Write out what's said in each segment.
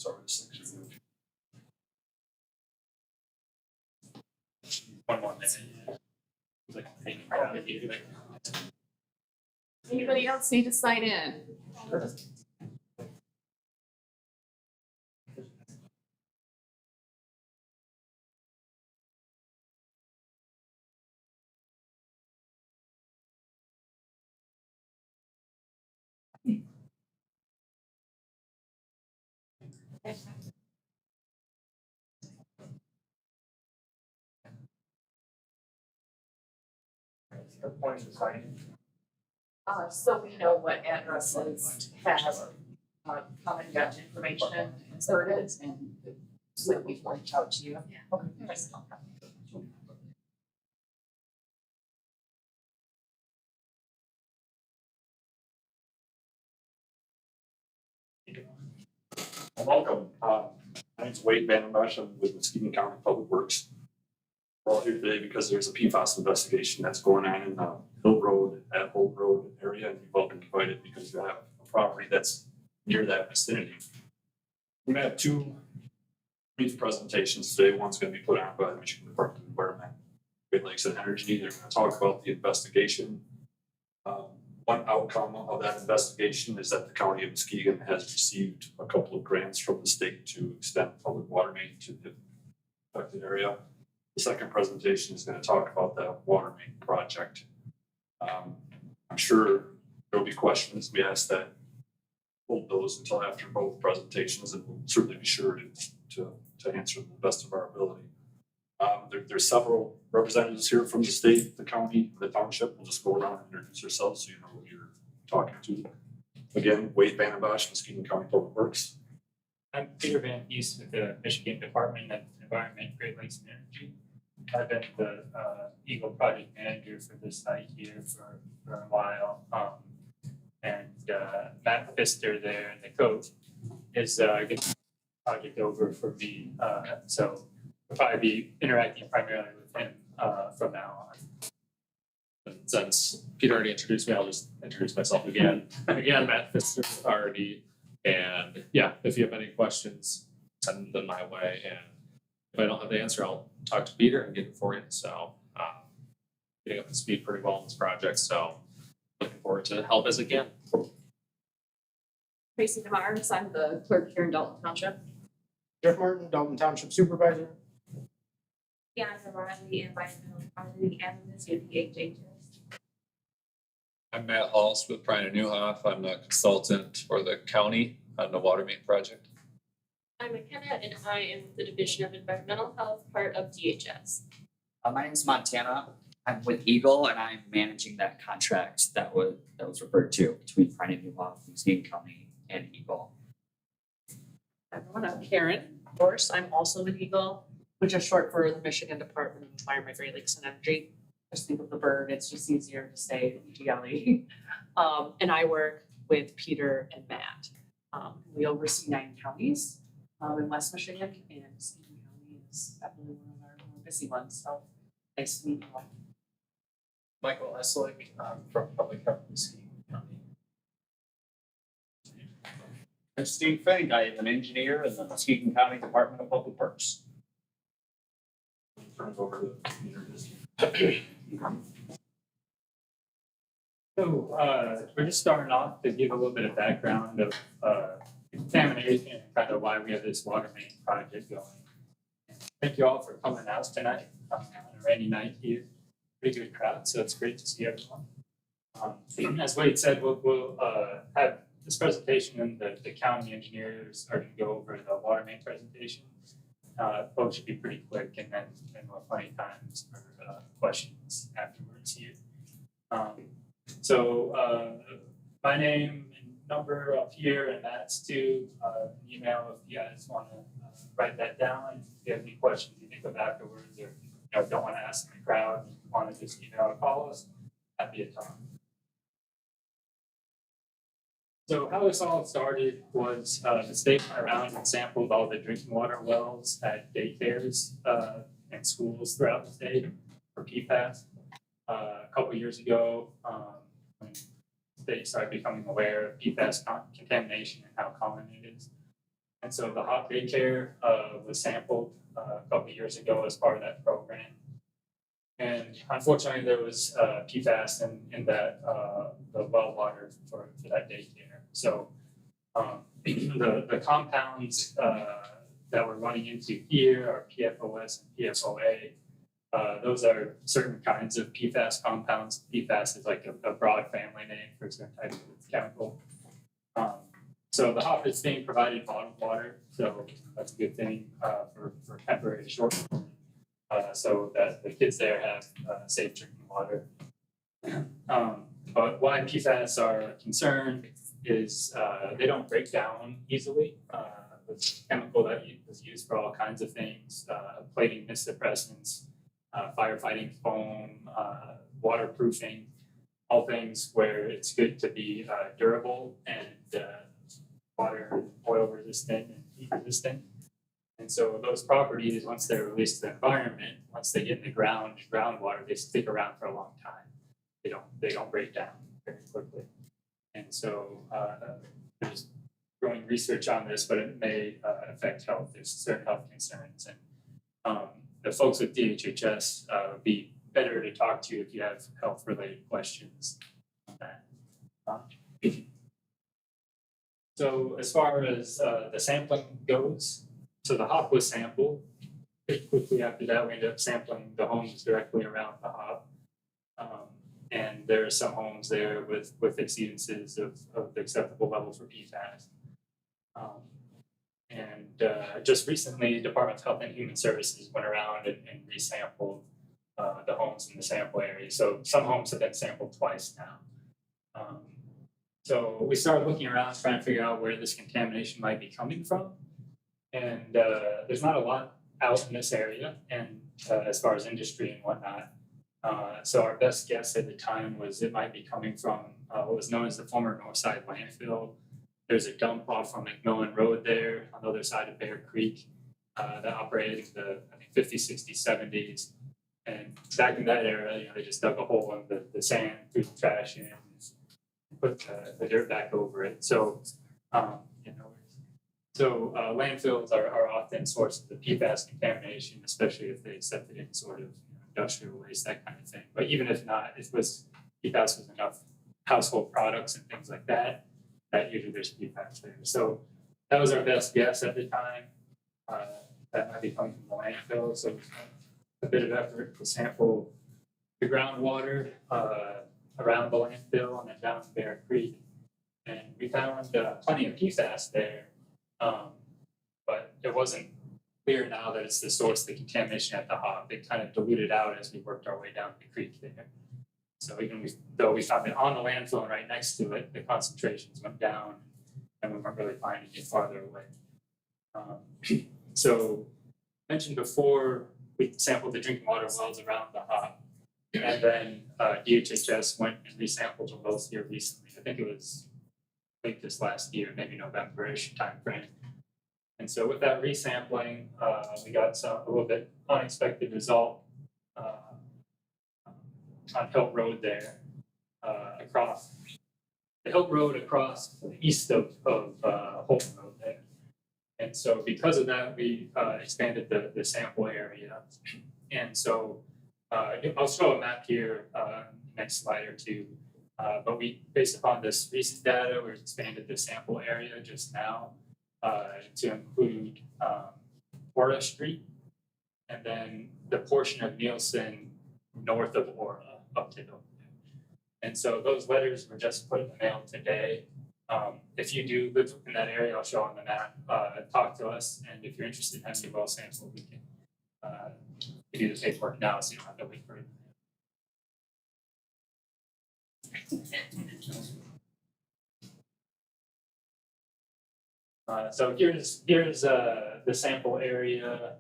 Sorry, this thing's one more minute. Like, hanging around with you, like, Anybody else need to sign in? the point of signing. So we know what addresses have come and gotten information inserted and so that we can reach out to you. Okay. Welcome. My name's Wade Vandenbosch. I'm with Muskegon County Public Works. We're all here today because there's a PFAS investigation that's going on in the Holt Road area, and you've all been invited because you have a property that's near that vicinity. We're gonna have two brief presentations today. One's gonna be put on by the Michigan Department of Environment, Great Lakes and Energy. They're gonna talk about the investigation. One outcome of that investigation is that the County of Muskegon has received a couple of grants from the state to extend public water main to the affected area. The second presentation is going to talk about the water main project. I'm sure there will be questions. We ask that hold those until after both presentations, and we'll certainly be sure to answer them to the best of our ability. There's several representatives here from the state, the county, the township. We'll just go around and introduce ourselves so you know who you're talking to. Again, Wade Vandenbosch, Muskegon County Public Works. I'm Peter Van East with the Michigan Department of Environment, Great Lakes and Energy. I've been the Eagle project manager for this site here for a while. Matt Pfister there, the coach, is getting the project over for me. So we'll probably be interacting primarily with him from now on. And since Peter already introduced me, I'll just introduce myself again. Again, Matt Pfister, RD. And yeah, if you have any questions, send them my way. And if I don't have the answer, I'll talk to Peter and get it for you. So getting up to speed pretty well on this project. So looking forward to help as I can. Tracy DeMars, I'm the clerk here in Dalton Township. Jeff Martin, Dalton Township Supervisor. Yeah, I'm the environmental quality analyst with the HHS. I'm Matt Halls with Bryan and Newhoff. I'm a consultant for the county on the water main project. I'm McKenna and I am the Division of Environmental Health, part of DHS. My name is Montana. I'm with Eagle and I'm managing that contract that was referred to between Bryan and Newhoff, Muskegon County, and Eagle. Everyone, I'm Karen. Of course, I'm also with Eagle, which is short for the Michigan Department of Environment, Great Lakes and Energy. Just think of the bird, it's just easier to say EGLE. And I work with Peter and Matt. We oversee 9 counties in West Michigan, and Muskegon County is definitely one of our more busy ones. So nice to meet you all. Michael Eslick from Public Health Muskegon County. I'm Steve Fink. I am an engineer in the Muskegon County Department of Public Works. Turn it over to Peter. So we're just starting off to give a little bit of background of contamination and kind of why we have this water main project going. Thank you all for coming out tonight on a rainy night here. Pretty good crowd, so it's great to see everyone. As Wade said, we'll have this presentation, and the county engineers are going to go over the water main presentation. Both should be pretty quick, and then we'll have plenty of times for questions afterwards here. My name and number up here, and that's too. An email if you guys want to write that down. If you have any questions you think of afterwards, or don't want to ask in the crowd, you want to just email or call us, happy to talk. So how this all started was the state went around and sampled all the drinking water wells at daycares and schools throughout the state for PFAS. A couple years ago, when they started becoming aware of PFAS contamination and how common it is, And so the hop daycare was sampled a couple of years ago as part of that program. And unfortunately, there was PFAS in that the well water for that daycare. So the compounds that we're running into here are PFOS and PFOA. Those are certain kinds of PFAS compounds. PFAS is like a broad family name for a certain type of chemical. So the hop is being provided bottled water, so that's a good thing for temporary short term, so that the kids there have safe drinking water. But why PFAS are a concern is they don't break down easily. It's a chemical that was used for all kinds of things, plating mist suppressants, firefighting foam, waterproofing, all things where it's good to be durable and water and oil resistant and heat resistant. And so those properties, once they're released to the environment, once they get in the groundwater, they stick around for a long time. They don't break down very quickly. And so there's growing research on this, but it may affect health. There's certain health concerns, and the folks with DHHS would be better to talk to if you have health related questions on that. So as far as the sampling goes, so the hop was sampled. Pretty quickly after that, we ended up sampling the homes directly around the hop. And there are some homes there with exceedances of the acceptable level for PFAS. Just recently, Department of Health and Human Services went around and resampled the homes in the sample area. So some homes have been sampled twice now. So we started looking around trying to figure out where this contamination might be coming from. And there's not a lot out in this area, and as far as industry and whatnot. So our best guess at the time was it might be coming from what was known as the former Northside landfill. There's a dump off on McMillan Road there on the other side of Bear Creek that operated in the, I think, 50s, 60s, 70s. And back in that era, they just dug a hole in the sand, threw the trash in, and put the dirt back over it. So, landfills are often sources of PFAS contamination, especially if they accept it in sort of industrial waste, that kind of thing. But even if not, if PFAS was enough household products and things like that, that usually there's PFAS there. So that was our best guess at the time. That might be coming from the landfill. So a bit of effort to sample the groundwater around the landfill and then down to Bear Creek. And we found plenty of PFAS there, but it wasn't clear now that it's the source of the contamination at the hop. It kind of diluted out as we worked our way down the creek there. So even though we found it on the landfill and right next to it, the concentrations went down and we weren't really finding it farther away. So mentioned before, we sampled the drinking water wells around the hop, and then DHHS went and resampled the wells here recently. I think it was late this last year, maybe November-ish timeframe. And so with that resampling, we got a little bit unexpected result on Hilt Road there, across the Hilt Road across east of Holton Road there. And so because of that, we expanded the sample area. And so I'll show a map here, next slide or two. But we, based upon this recent data, we expanded the sample area just now to include Ora Street, and then the portion of Nielsen north of Ora up to Hilton. And so those letters were just put in the mail today. If you do live in that area, I'll show on the map, talk to us, and if you're interested in having a well sample, we can give you the paperwork now so you don't have to wait for it. So here's the sample area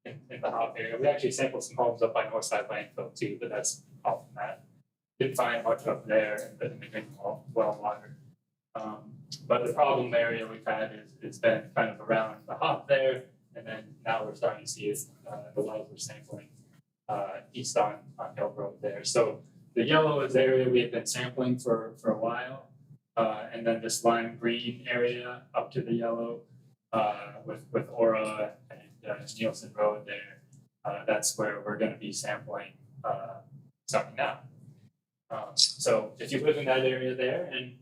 in the hop area. We actually sampled some homes up by Northside landfill too, but that's off from that. Didn't find much up there in the drinking well water. But the problem area we've had is been kind of around the hop there, and then now we're starting to see it, the wells we're sampling east on Hill Road there. So the yellow is the area we have been sampling for a while. And then this lime green area up to the yellow with Aura and Nielsen Road there. That's where we're gonna be sampling starting now. So if you live in that area there and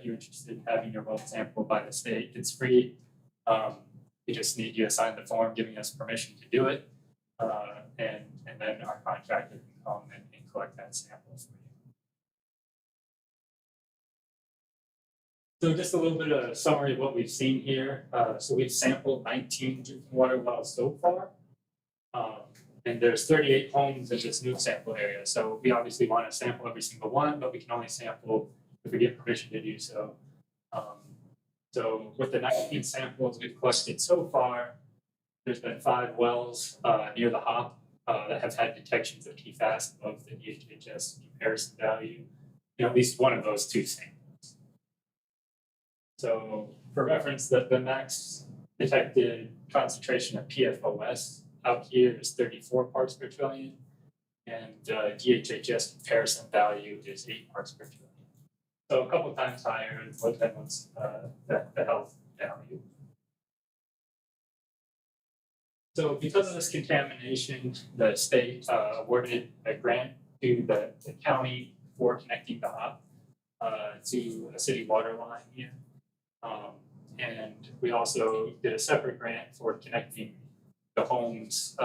you're interested in having your well sampled by the state, it's free. You just need you to sign the form giving us permission to do it. And then our contractor can come and collect that sample for you. So just a little bit of a summary of what we've seen here. So we've sampled 19 drinking water wells so far. And there's 38 homes in this new sample area. So we obviously want to sample every single one, but we can only sample if we get permission to do so. So with the 19 samples we've collected so far, there's been 5 wells near the hop that have had detections of PFAS above the DHHS comparison value in at least one of those 2 samples. So for reference, the max detected concentration of PFOS out here is 34 parts per trillion, and DHHS comparison value is 8 parts per trillion. So a couple times higher than what's the health value. So because of this contamination, the state awarded a grant to the county for connecting the hop to a city water line here. And we also did a separate grant for connecting the homes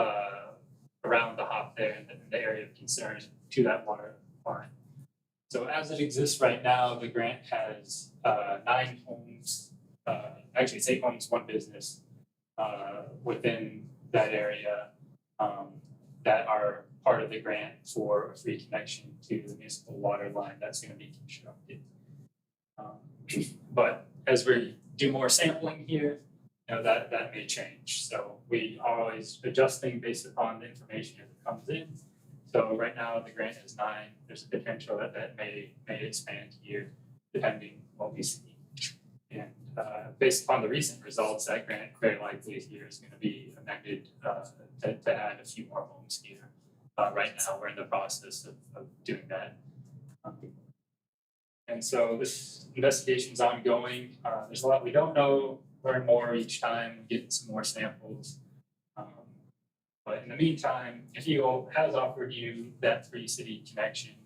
around the hop there in the area of concern to that water line. So as it exists right now, the grant has 9 homes, actually it's 8 homes, 1 business within that area that are part of the grant for a free connection to the municipal water line that's going to be constructed. But as we do more sampling here, that may change. So we are always adjusting based upon the information as it comes in. So right now the grant is 9. There's a potential that may expand here depending what we see. And based upon the recent results, that grant very likely here is going to be amended to add a few more homes here. Right now we're in the process of doing that. And so this investigation is ongoing. There's a lot we don't know. Learn more each time, get some more samples. But in the meantime, if Eagle has offered you that free city connection,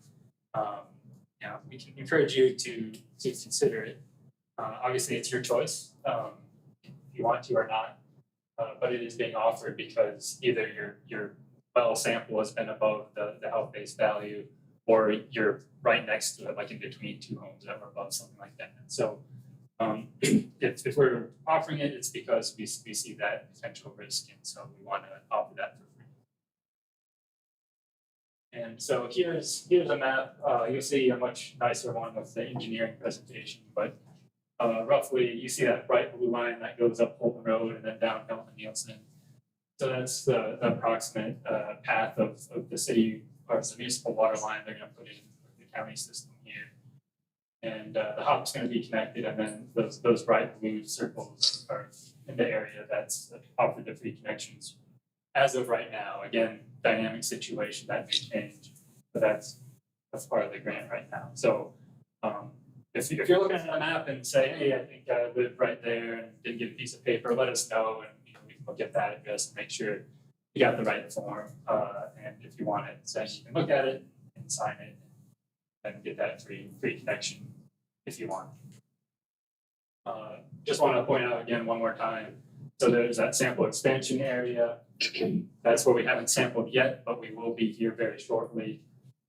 we can encourage you to consider it. Obviously, it's your choice if you want to or not, but it is being offered because either your well sample has been above the health-based value, or you're right next to it, like in between 2 homes that were above, something like that. So if we're offering it, it's because we see that potential risk, and so we want to offer that for free. And so here's a map. You'll see a much nicer one with the engineering presentation, but roughly you see that bright blue line that goes up Holton Road and then down Dalton Nielsen. So that's the approximate path of the city or the municipal water line they're going to put in the county system here. And the hop's going to be connected, and then those bright blue circles are in the area that's offered the free connections as of right now. Again, dynamic situation that may change, but that's part of the grant right now. So if you're looking at a map and say, hey, I think I live right there and didn't get a piece of paper, let us know, and we can look at that address and make sure you got the right form. And if you want it, then you can look at it and sign it and get that free connection if you want. Just want to point out again one more time. So there's that sample expansion area. That's where we haven't sampled yet, but we will be here very shortly.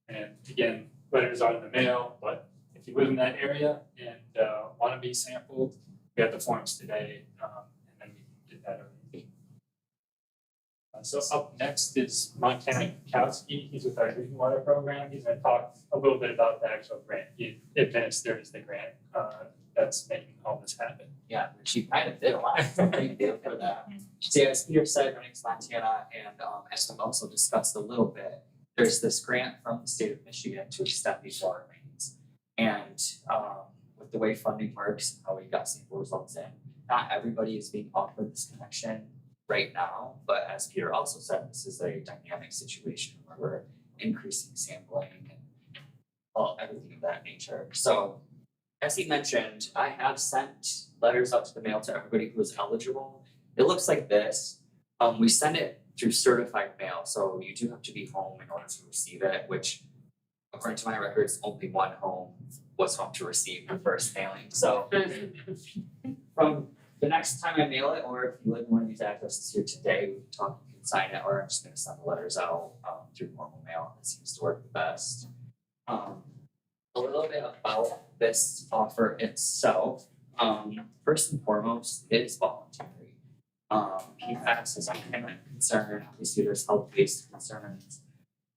And again, letters are in the mail, but if you live in that area and want to be sampled, we have the forms today, and then we can get that arranged. So up next is Montana Kowski. He's with our drinking water program. He's going to talk a little bit about the actual grant. He administers the grant that's making all this happen. Yeah, which you kind of did a lot, so thank you for that. So as Peter said, my name's Montana, and as we've also discussed a little bit, there's this grant from the state of Michigan to extend these water mains. And with the way funding works, how we got sample results in, not everybody is being offered this connection right now, but as Peter also said, this is a dynamic situation where we're increasing sampling and everything of that nature. So as he mentioned, I have sent letters out to the mail to everybody who is eligible. It looks like this. We send it through certified mail, so you do have to be home in order to receive it, which according to my records, only one home was home to receive the first mailing. So from the next time I mail it, or if you live in one of these addresses here today, we can talk, you can sign it, or I'm just gonna send the letters out through normal mail. It seems to work the best. A little bit about this offer itself. First and foremost, it is voluntary. PFAS is a common concern. Obviously, there's health-based concerns.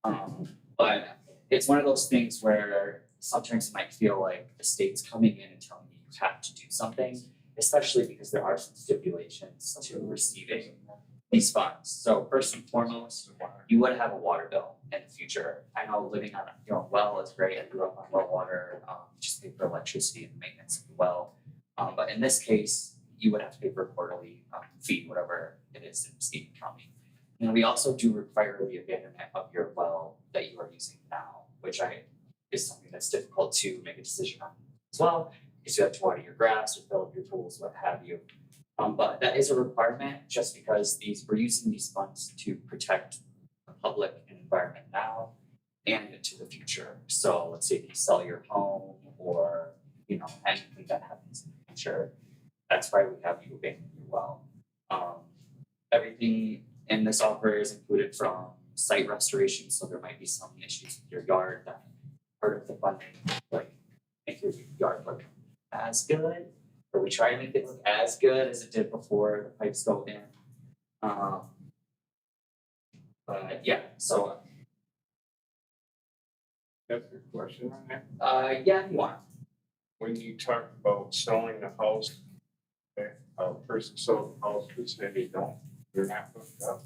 But it's one of those things where sometimes it might feel like the state's coming in and telling you you have to do something, especially because there are some stipulations to receiving these funds. So first and foremost, you would have a water bill in the future. I know living on a well is great. I grew up on well water, just pay for electricity and maintenance of the well. But in this case, you would have to pay for a quarterly fee, whatever it is in Muskegon County. And we also do require the abandonment of your well that you are using now, which is something that's difficult to make a decision on as well, because you have to water your grass or fill up your pools, what have you. But that is a requirement just because we're using these funds to protect the public and environment now and into the future. So let's say if you sell your home or anything that happens in the future, that's why we have you abandon your well. Everything in this offer is included from site restoration, so there might be some issues with your yard that part of the funding, like make your yard look as good, or we try to make it look as good as it did before the pipes go in. But yeah, so That's a good question on that. yeah, if you want. When you talk about selling the house, a person sells the house, but say they're not hooked up.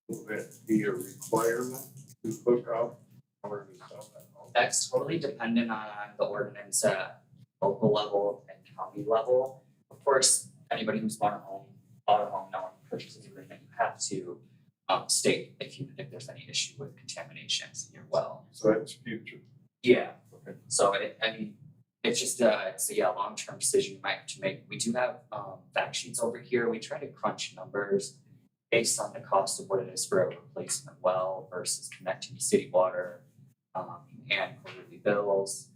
Will that be a requirement to hook up in order to sell that house? That's totally dependent on the ordinance at local level and county level. Of course, anybody who's bought a home, now in purchase agreement, you have to state if there's any issue with contaminations in your well. So that's future. Yeah. Okay. So it's just it's a long-term decision you might have to make. We do have fact sheets over here. We try to crunch numbers based on the cost of what it is for a replacement well versus connecting to city water and quarterly bills.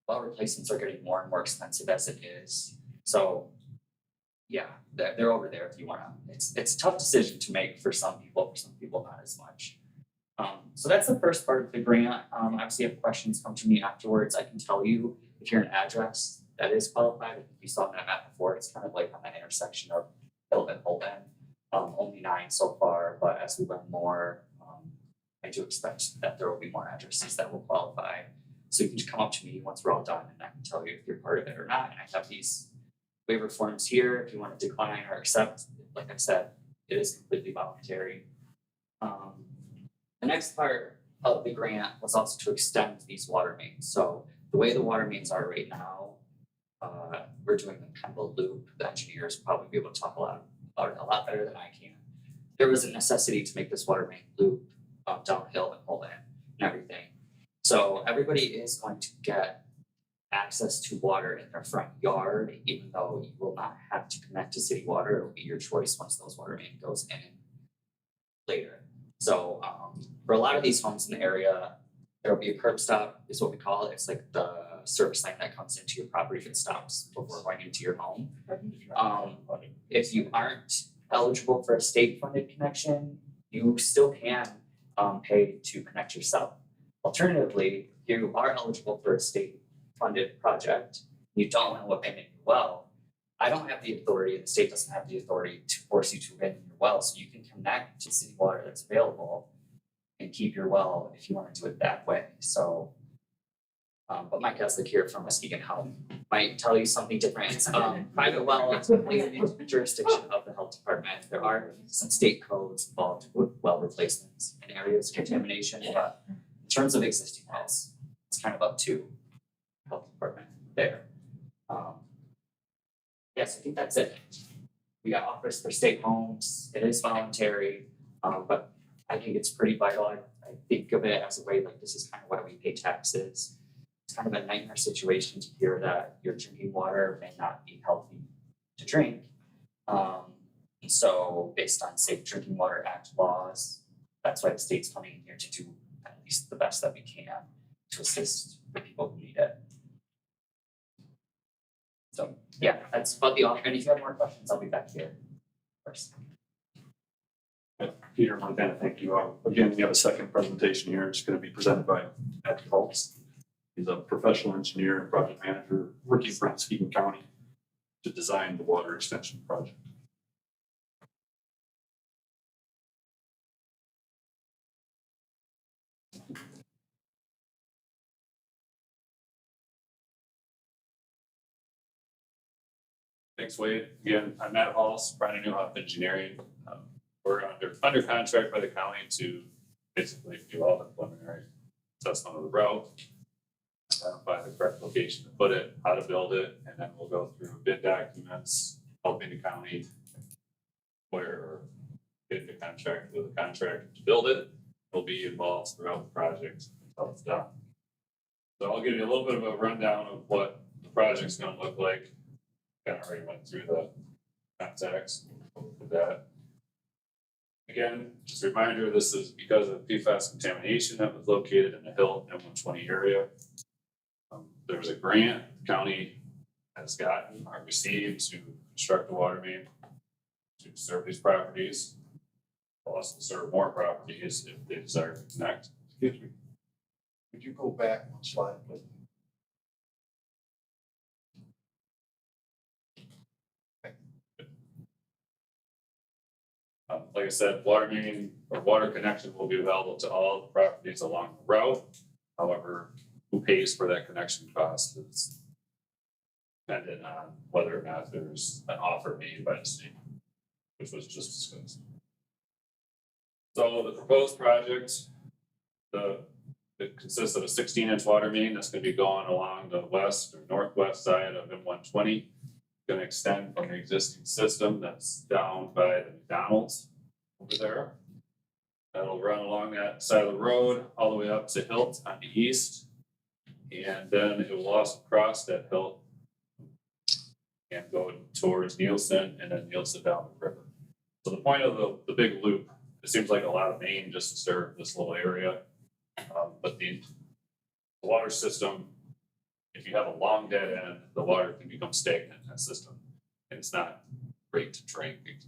Well replacements are getting more and more expensive as it is. So yeah, they're over there if you wanna. It's a tough decision to make for some people not as much. So that's the first part of the grant. Obviously if questions come to me afterwards, I can tell you if you're an address that is qualified. If you saw that map before, it's kind of like on that intersection of Hill and Holden. Only 9 so far, but as we learn more, I do expect that there will be more addresses that will qualify. So you can just come up to me once we're all done and I can tell you if you're part of it or not. And I have these waiver forms here if you want to decline or accept. Like I said, it is completely voluntary. The next part of the grant was also to extend these water mains. So the way the water mains are right now, we're doing kind of a loop. The engineers will probably be able to talk about it a lot better than I can. There was a necessity to make this water main loop downhill and Holden and everything. So everybody is going to get access to water in their front yard, even though you will not have to connect to city water. It will be your choice once those water main goes in later. So for a lot of these homes in the area, there will be a curb stop, is what we call it. It's like the service line that comes into your property and stops before going into your home. If you aren't eligible for a state-funded connection, you still can pay to connect yourself. Alternatively, if you are eligible for a state-funded project, you don't want to abandon your well, I don't have the authority, and the state doesn't have the authority to force you to abandon your well, so you can connect to city water that's available and keep your well if you want to do it that way. So, but Mike Keslick here from Muskegon Health might tell you something different. It's private well, it's completely the jurisdiction of the health department. There are some state codes involved with well replacements in areas of contamination, but in terms of existing wells, it's kind of up to the health department there. Yes, I think that's it. We got offers for state homes. It is voluntary, but I think it's pretty vital. I think of it as a way like this is kind of why we pay taxes. it's kind of a nightmare situation to hear that your drinking water may not be healthy to drink. So based on Safe Drinking Water Act laws, that's why the state's coming in here to do at least the best that we can to assist the people who need it. So yeah, that's about the offer. And if you have more questions, I'll be back here first. Peter Montana, thank you. Again, we have a second presentation here. It's going to be presented by Ed Fultz. He's a professional engineer and project manager working for Muskegon County to design the water extension project. Thanks, Wade. Again, I'm Matt Halls, Brandon Newhoff Engineering. We're under contract by the county to basically do all the preliminary assessment of the route, identify the correct location to put it, how to build it, and then we'll go through bid documents, helping the county where get the contract with the contractor to build it. We'll be involved throughout the project until it's done. So I'll give you a little bit of a rundown of what the project's gonna look like. Kind of already went through the contacts with that. Again, just a reminder, this is because of PFAS contamination that was located in the Hill M-120 area. There was a grant the county has gotten or received to construct the water main to serve these properties. We'll also serve more properties if they desire to connect. Excuse me. Could you go back one slide, please? Like I said, water main or water connection will be available to all the properties along the route. However, who pays for that connection cost is dependent on whether or not there's an offer made by the state, which was just discussed. So the proposed project, it consists of a 16-inch water main that's going to be going along the west or northwest side of M-120. Going to extend from the existing system that's down by the McDonald's over there. That'll run along that side of the road all the way up to Hilt on the east. And then it will also cross that Hilt and go towards Nielsen and then Nielsen down the river. So the point of the big loop, it seems like a lot of main just to serve this little area. But the water system, if you have a long dead end, the water can become stagnant in that system. And it's not great to drink. It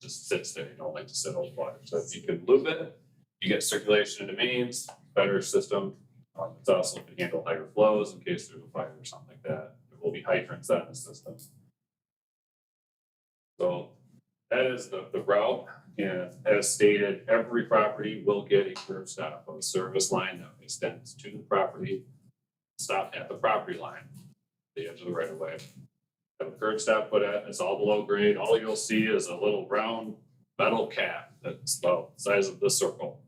just sits there. You don't like to sit on water. So if you can loop it, you get circulation in the mains, better system. It's also can handle higher flows in case there's a fire or something like that. There will be hydrants on the system. So that is the route. And as stated, every property will get a curb stop of a service line that extends to the property. Stop at the property line, the edge of the right of way. Have a curb stop put at, it's all below grade. All you'll see is a little round metal cap that's about the size of this circle.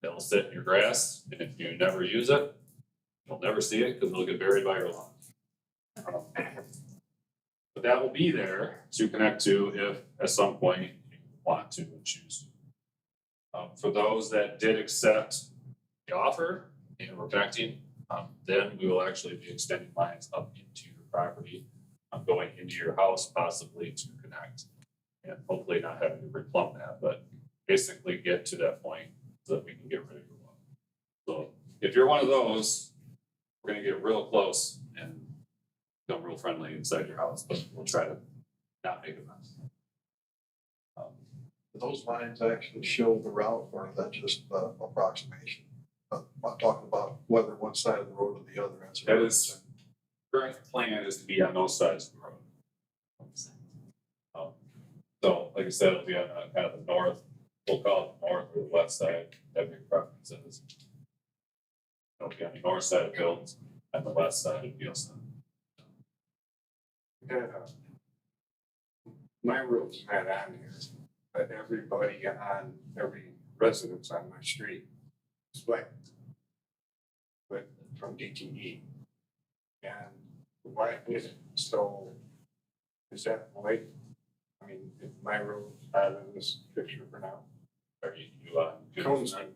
It'll sit in your grass, and if you never use it, you'll never see it because it'll get buried by your lawn. But that will be there to connect to if at some point you want to and choose to. For those that did accept the offer and we're connecting, then we will actually be extending lines up into your property, going into your house possibly to connect. And hopefully not having to replumb that, but basically get to that point so that we can get rid of your water. So if you're one of those, we're gonna get real close and become real friendly inside your house, but we'll try to not make a mess. Do those lines actually show the route, or is that just approximation? I'm talking about whether one side of the road or the other. That is, current plan is to be on those sides of the road. So like I said, it'll be on kind of the north, we'll call it the north or the west side, that big preference is. It'll be on the north side of Hills and the west side of Nielsen. My road's not on here, but everybody on, every residence on my street is wet. But from DTE. And why is it so? Is that right? I mean, if my road's out of this picture for now. Are you on? Conesman.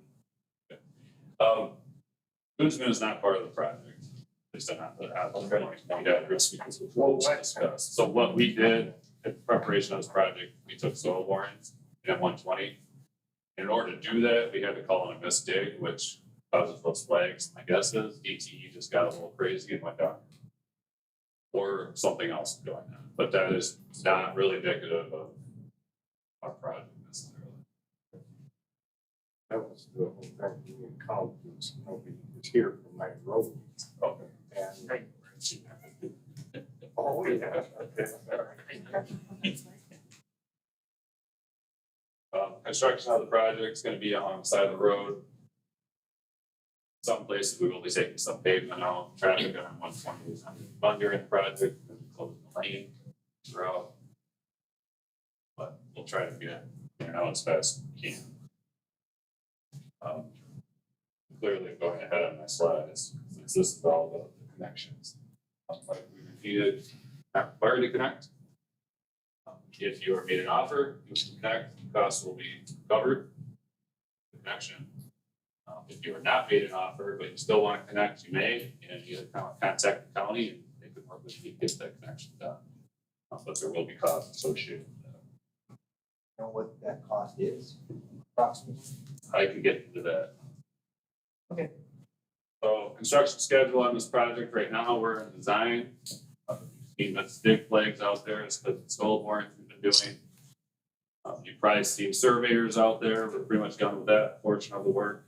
Coonsman is not part of the project. least I'm not, I'm going to address because of what was discussed. So what we did in preparation of this project, we took soil borings in M-120. In order to do that, we had to call in a missed dig, which causes those flags. My guess is DTE just got a little crazy and went down. Or something else going on, but that is not really indicative of our project necessarily. That was the whole thing, we called, nobody was here for my road. Okay. And. Oh, yeah, okay. Construction of the project is gonna be alongside the road. Some places we will be taking some pavement out, traffic on 120 is fun during the project, and closing the lane throughout. But we'll try to get in and out as fast as we can. Clearly going ahead on my slides, since this is all the connections. Like we repeated, not required to connect. If you are made an offer, you can connect, the cost will be covered. The connection. If you are not made an offer, but you still want to connect, you may, and you contact the county and they can work with you to get that connection done. But there will be costs associated with that. Know what that cost is approximately? I can get into that. Okay. So construction schedule on this project right now, we're in design. Seen the stick flags out there, it's the soil borings we've been doing. You've probably seen surveyors out there, we're pretty much done with that portion of the work.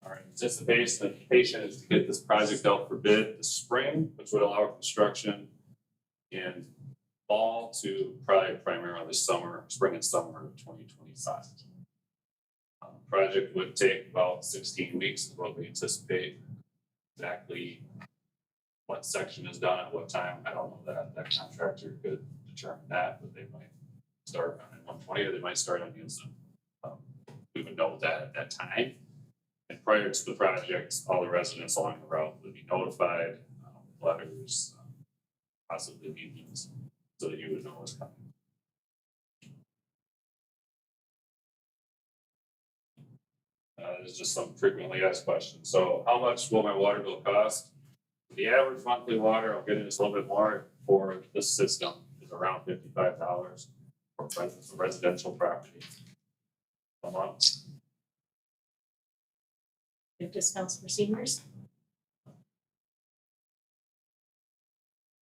Our anticipation is to get this project out for bid this spring, which would allow construction in fall to probably primarily summer, spring and summer of 2025. Project would take about 16 weeks is what we anticipate. Exactly what section is done at what time, I don't know that. That contractor could determine that, but they might start on 120 or they might start on Nielsen. We would know that at that time. And prior to the project, all the residents along the route would be notified, letters, possibly meetings, so that you would know what's coming. There's just some frequently asked questions. So how much will my water bill cost? The average monthly water, I'll get into this a little bit more, for this system is around $55 for residential property a month. Give discounts for seniors?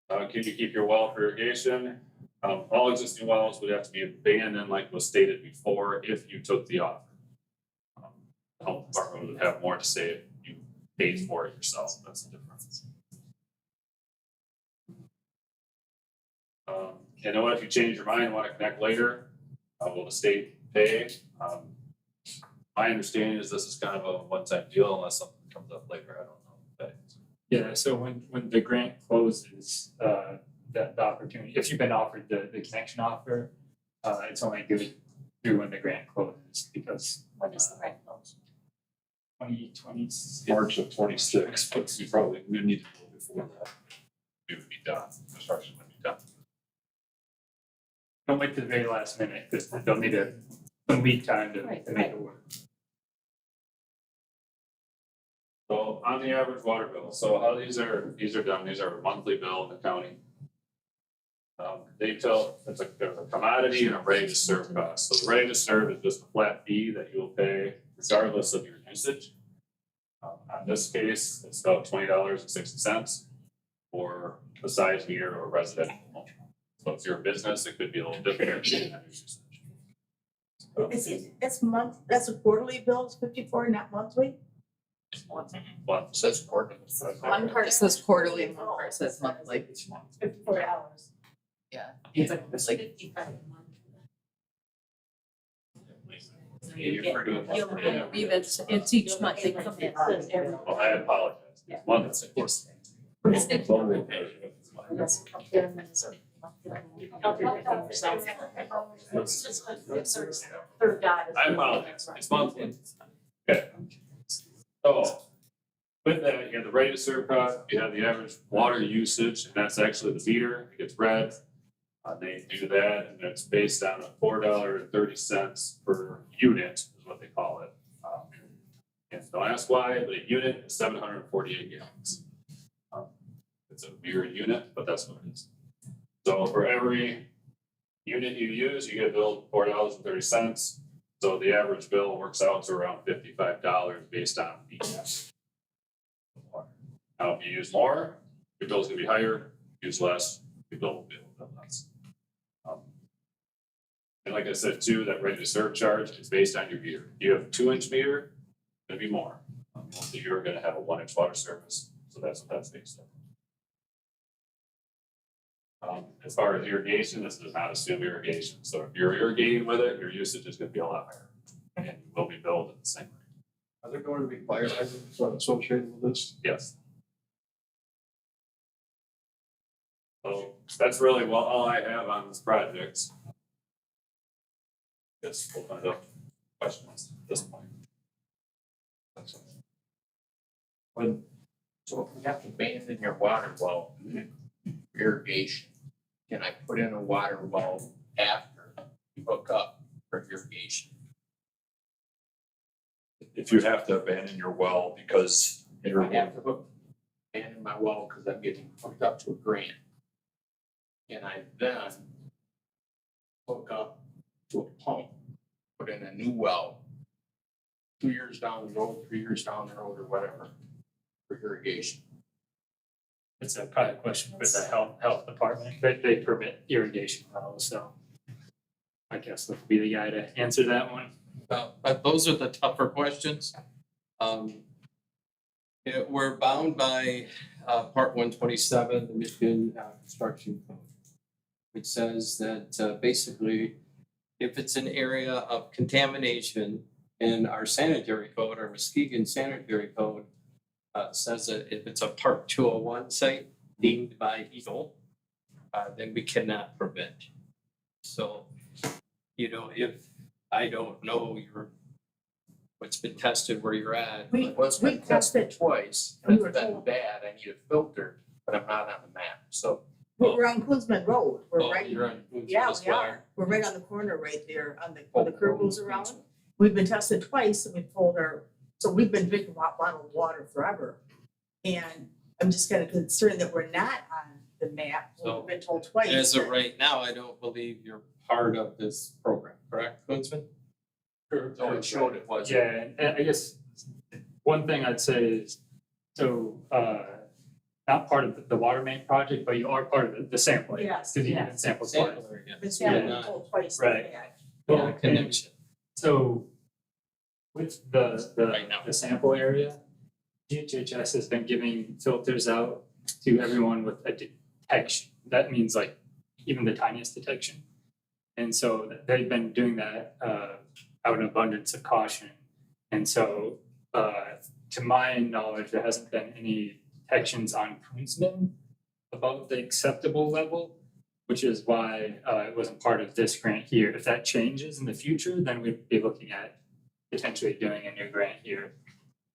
Can you keep your well for irrigation? All existing wells would have to be abandoned like was stated before if you took the offer. The health department would have more to say if you paid for it yourself, that's the difference. And then if you change your mind and want to connect later, will the state pay? My understanding is this is kind of a one-time deal unless something comes up later, I don't know. But Yeah, so when the grant closes, the opportunity, if you've been offered the connection offer, it's only good through when the grant closes because. When does the grant close? 2020. March of 26, but we need to go before that. It would be done, construction would be done. Don't wait to the very last minute because they'll need some lead time to make it work. So on the average water bill, so how these are done, these are a monthly bill in the county. They tell, it's like there's a commodity and a ready to serve cost. So the ready to serve is just a flat fee that you will pay regardless of your usage. On this case, it's about $20.60 for a size meter or residential home. So if you're a business, it could be a little different. It's month, that's a quarterly bill, it's 54, not monthly? But Says quarterly. One part says quarterly and one part says monthly. $54. Yeah. It's like 55 a month. It's each month they come in. Well, I apologize. It's months, of course. Third dot is. I apologize, it's monthly. Okay. So, with that, you have the ready to serve cost, you have the average water usage, and that's actually the meter, it gets read. They do that, and it's based on a $4.30 per unit, is what they call it. And don't ask why, but a unit is 748 gallons. It's a meter unit, but that's what it is. So for every unit you use, you get billed $4.30. So the average bill works out to around $55 based on the average. Now, if you use more, your bill's gonna be higher. Use less, your bill will be a little bit less. And like I said too, that ready to serve charge is based on your meter. You have a 2-inch meter, it's gonna be more. Most of you are gonna have a 1-inch water service, so that's what that's based on. As far as irrigation, this does not assume irrigation. So if you're irrigating with it, your usage is gonna be a lot higher. And you will be billed at the same rate. Are there going to be fire hydrants associated with this? Yes. So that's really all I have on this project. Just open it up to questions at this point. So if we have to abandon your water well for irrigation, can I put in a water well after you hook up for irrigation? If you have to abandon your well because If I have to abandon my well because I'm getting hooked up to a grant, can I then hook up to a pump, put in a new well 2 years down the road, 3 years down the road, or whatever, for irrigation? It's a private question for the health department, they permit irrigation wells, so I guess would be the guy to answer that one. But those are the tougher questions. We're bound by Part 127, the Michigan Construction Code, which says that basically, if it's an area of contamination, in our sanitary code, our Muskegon sanitary code says that if it's a Part 201 site deemed by Eagle, then we cannot permit. So, if I don't know what's been tested where you're at. Well, it's been tested twice, and it's been bad, I need a filter, but I'm not on the map, so. We're on Kuzman Road, we're right, You're on Boone's yeah, as we well. are, we're right on the corner right there, on the, where the curve goes around. We've been tested twice and we pulled so we've been drinking bottled water forever. And I'm just kind of concerned that we're not on the map, we've been told twice. As of that- right now, I don't believe you're part of this program, correct, Kunzman? So it showed it was. Yeah, and I guess one thing I'd say is, so, not part of the water main project, but you are part of the sampling. Yes, To the yes. even sample Sample twice. area. Been Yeah. told twice. Right. Yeah. Well, and Connection. so with the Right now. the sample area, DHHS has been giving filters out to everyone with a detection. That means like even the tiniest detection. And so they've been doing that out of abundance of caution. And so to my knowledge, there hasn't been any detections on Koonsman above the acceptable level, which is why it wasn't part of this grant here. If that changes in the future, then we'd be looking at potentially doing a new grant here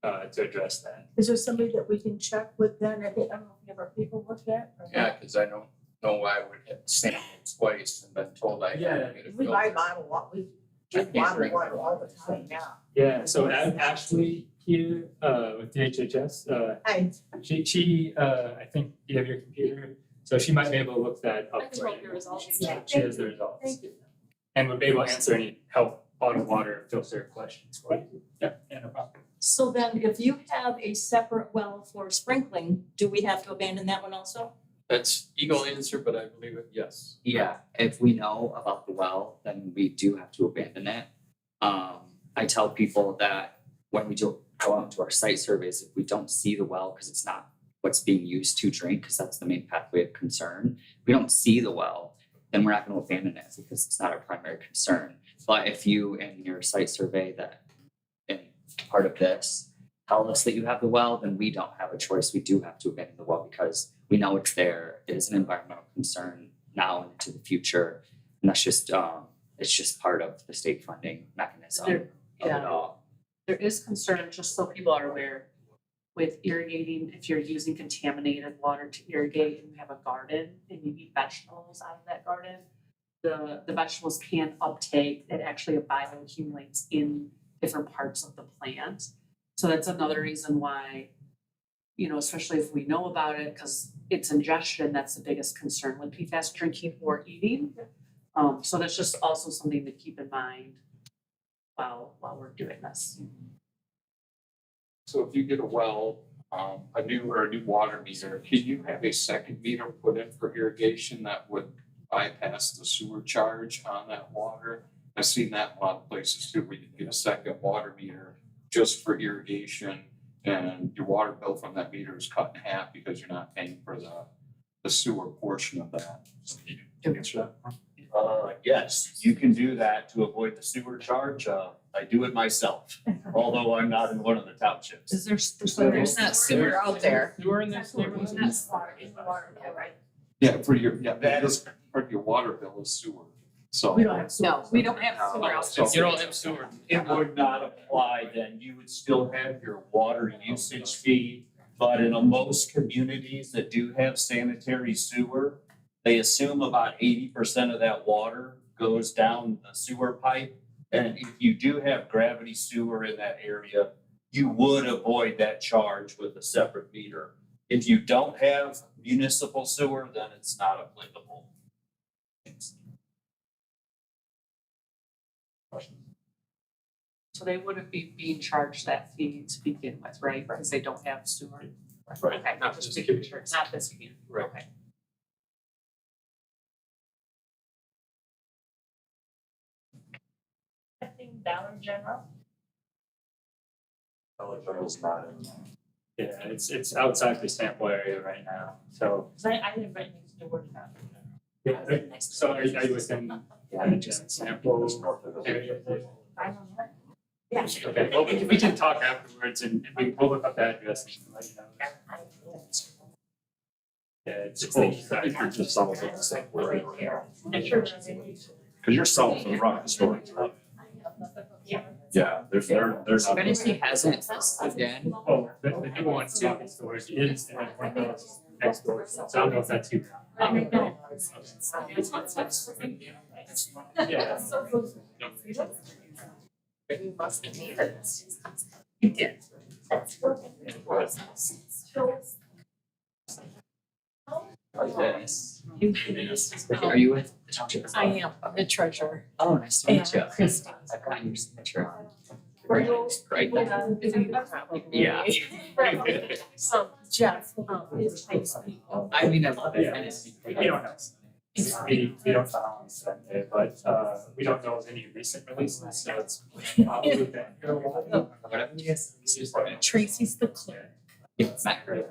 to address that. Is there somebody that we can check with then? I don't know if we have our paperwork yet. or not. Yeah, cause I don't know why I would have sampled twice and been told I had to get a We buy filter. bottled water, we I drink can't bottled drink water all the time now. Yeah, so Ashley here with DHHS, she I think you have your computer, so she might be able to look that up. I can roll your results. Yeah. She has the results. Thank you. And would be able to answer any health bottled water filter questions for you. Yeah, no problem. So then if you have a separate well for sprinkling, do we have to abandon that one also? That's Eagle answer, but I believe it, yes. Yeah, if we know about the well, then we do have to abandon it. I tell people that when we do go out to our site surveys, if we don't see the well, because it's not what's being used to drink, because that's the main pathway of concern. If we don't see the well, then we're not going to abandon it because it's not our primary concern. But if you in your site survey that in part of this tell us that you have the well, then we don't have a choice. We do have to abandon the well because we know it's there. It is an environmental concern now and into the future. And that's just it's just part of the state funding mechanism of it all. There is concern, just so people are aware, with irrigating, if you're using contaminated water to irrigate and you have a garden and you eat vegetables out of that garden, the vegetables can't uptake, it actually bioaccumulates in different parts of the plant. So that's another reason why especially if we know about it, because it's ingestion, that's the biggest concern with PFAS, drinking or eating. So that's just also something to keep in mind while we're doing this. So if you get a well, a new water meter, can you have a second meter put in for irrigation that would bypass the sewer charge on that water? I've seen that in a lot of places too, where you get a second water meter just for irrigation, and your water bill from that meter is cut in half because you're not paying for the sewer portion of that. Answer that. Yes, you can do that to avoid the sewer charge. I do it myself, although I'm not in one of the townships. Is there, so there's not sewer out there? Sewer in this neighborhood? Yeah, that is part of your water bill is sewer, so. We don't have sewer. No, we don't have sewer out there. You don't have sewer. It would not apply, then you would still have your water usage fee. But in most communities that do have sanitary sewer, they assume about 80% of that water goes down the sewer pipe. And if you do have gravity sewer in that area, you would avoid that charge with a separate meter. If you don't have municipal sewer, then it's not applicable. So they wouldn't be being charged that fee to begin with, right? Because they don't have sewer. Right, Okay, not just this making sure, not this community. Right. Okay. I think Dollar General. Dollar General's not in. Yeah, it's outside the sample area right now, so. Cause I live right next door to Dollar General. Yeah, so are you within the sample area? I don't know. Yeah. Okay, well, we can talk afterwards and we'll look up the address and let you know. Yeah, it's close. I think you're just south of the same way. I'm sure. Cause you're south of the rock store. Yeah, there's not. Tennessee hasn't again. Oh, the new one, too, storage is one of those next door, so I don't know if that's you. Yeah. You must have needed it. You did. That's working. Yes. You Are you with the township? I am, I'm the treasurer. Oh, nice to meet you. And Christie. I've got your signature on. Right. Yeah. Jeff, is I mean, I love it. Yeah. And it's. We don't know. We don't know how it's been there, but we don't know of any recent releases, so it's probably been here a while. Whatever you guys. Tracy's the clerk. It's not great.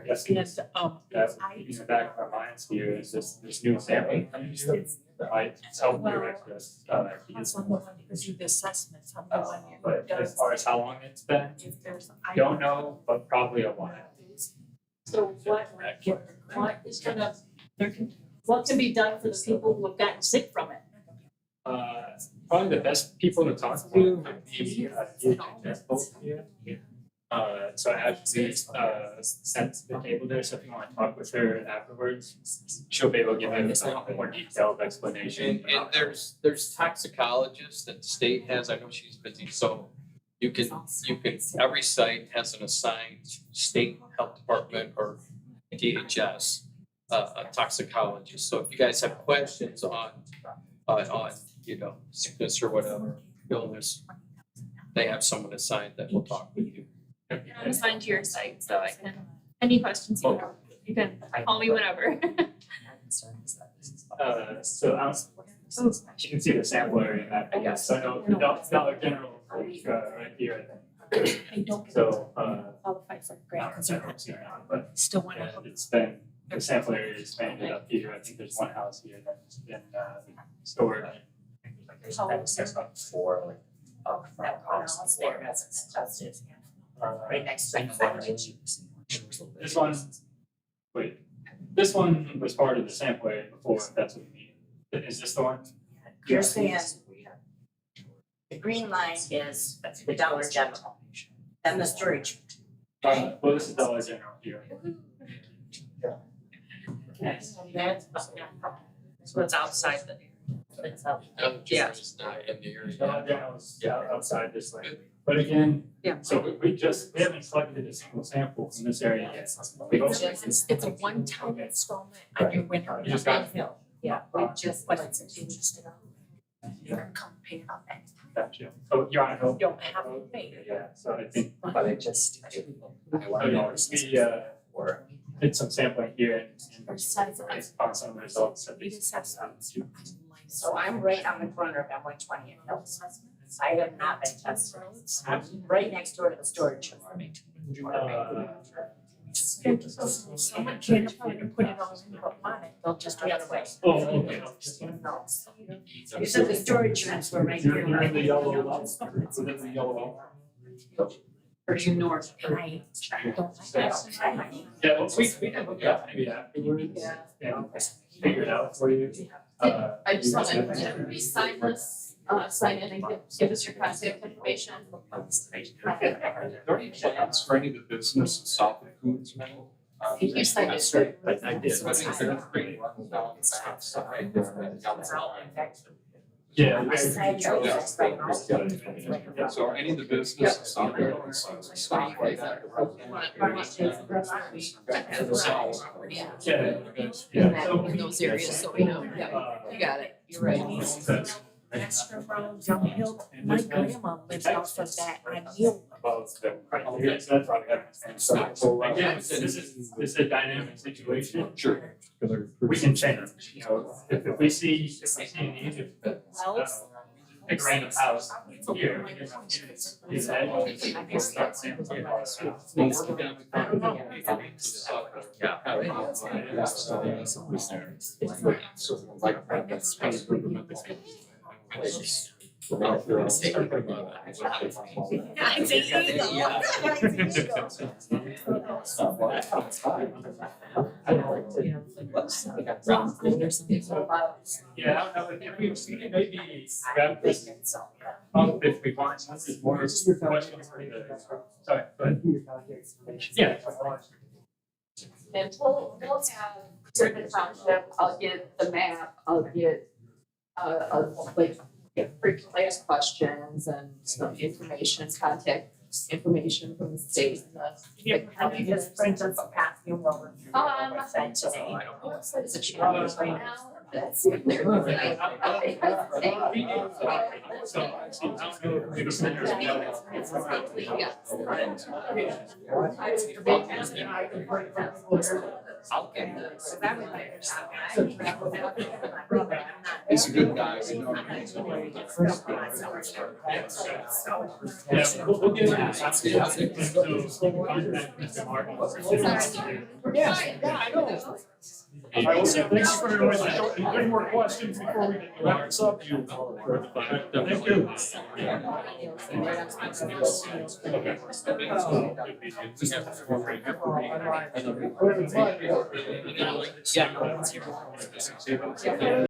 Yes, And, in the back of our minds here is this new sampling coming here. Might help direct us, that's one more to do the assessments, I'm the one who but as does. far as how long it's been, If there's. don't know, but probably a while. So what is gonna, what can be done for the people who have gotten sick from it? Probably the best people to talk to would be DHS folks here. So Ashley sent the table there, so if you want to talk with her afterwards, she'll be able to give you a more detailed explanation. And there's toxicologists that the state has, I know she's busy, so you can, every site has an assigned state health department or DHS a toxicologist. So if you guys have questions on sickness or whatever, illness, they have someone assigned that will talk with you. I'm assigned to your site, so I can, any questions you can call me whenever. So you can see the sample area in that. I guess. So no, the Dollar General, right here, I think. I don't So, qualify for I grant, don't because know they're if it's around, but still wanna yeah, help. it's been, the sample area is expanded up here. I think there's one house here that's been stored. How old is it? About four. That house there hasn't tested. Right next to This one, this one was part of the sample area before, if that's what you mean. Is this the one? You're saying the green line is the Dollar General, then the storage. Well, this is Dollar General here. That's. So it's outside the. It's up. Yeah. It's not in the area. Outside this way. But again, Yeah. so we haven't collected a single sample from this area yet. It's a one-time installment on your winter You just got- bill. Yeah, we just, but it's interested on. You're come pay it off next time. Gotcha. So you're on a hill. You don't have to pay it. Yeah, so I think. But I just, I want to know. We did some sampling here and Besides, based on some results that we they. just have some. So I'm right on the corner of M-120 and Hills. I have not been tested. I'm right next door to the storage unit. Someone can't afford to put it all in but want it, they'll just the other way. Oh, okay. No. So the storage units were right here. You're in the yellow line, within the yellow line. Or you north. I don't like that. Yeah, well, we can look up maybe afterwards and figure it out for you. I just want to re-sign this, sign in and give us your contact information. Are there any plans for any of the business south of Coons now? You signed it. I did. Yeah. So are any of the businesses south of stop right there? Yeah. In those areas, so we know, yeah, you got it, you're right. Extra road, Young Hill, my grandma lives off of that on Hill. So again, this is a dynamic situation. Sure. We can change, you know, if we see a need, pick a random house here. We'll start sampling. It's an eagle. It's an eagle. Yeah, I don't know, if we maybe grab this, if we want, this is more questions for the, sorry, but. Yeah. And we'll have Dalton Township, I'll get the map, I'll get, pre-class questions and some information, contact information from the state and the. Can you just print us a copy of what we're sent today? It's a challenge right now. Let's see if they're. He's a good guy. We know Yeah, we'll get Yeah, I know. All right, well, thanks for any more questions before we wrap this up? Thank you. Yeah.